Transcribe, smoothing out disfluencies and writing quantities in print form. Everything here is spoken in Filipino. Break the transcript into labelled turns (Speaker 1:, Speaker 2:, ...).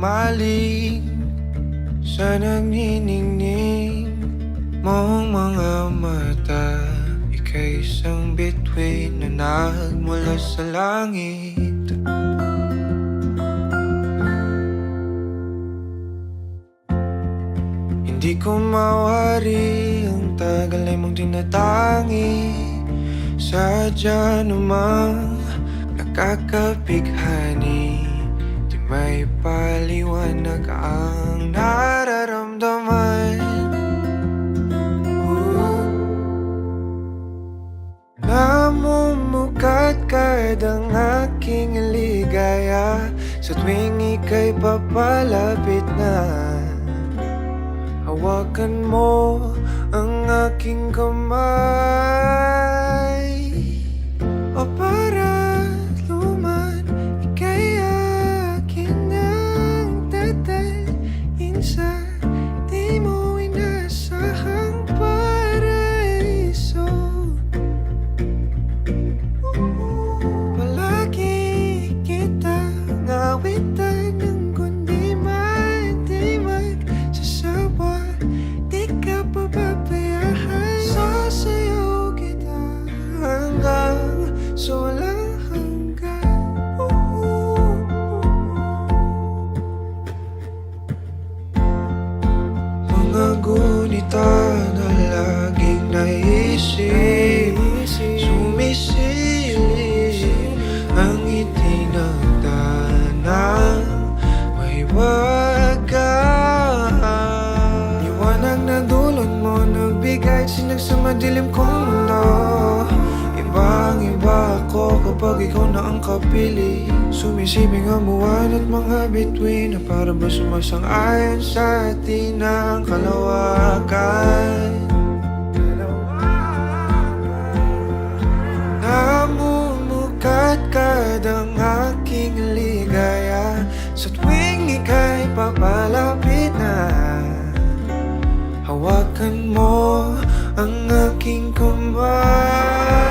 Speaker 1: humaling sa nagniningning mong mga mata. Ika'y isang bituin na nagmula sa langit. Hindi ko mawari ang tagal ay mong tinatangi. Sadya namang nakakapighani, di may paliwanag ang nararamdaman. Namumukat kadang aking ligaya sa tuwing ika'y papalapit na. Hawakan mo ang aking kamay, o para luman, ika'y akin ang dadalhin sa di mo inasahang paraiso. Palagi kitang awitan ng kundi man di magsasawa. Di ka pababayaan, sasayaw kita hanggang sa walang hanggan. Mga gunita na laging naisip, sumisilip ang itinagdanang mahiwagaan. Liwanag na dulot mo nagbigay sinag sa madilim kong mundo. Ibang-iba ako kapag ikaw na ang kapili. Sumisibing ang buwan at mga bituin na para ba sumasang-ayon sa atin ang kalawakan. Namumukat kadang aking ligaya sa tuwing ika'y papalapit na. Hawakan mo ang aking kamay.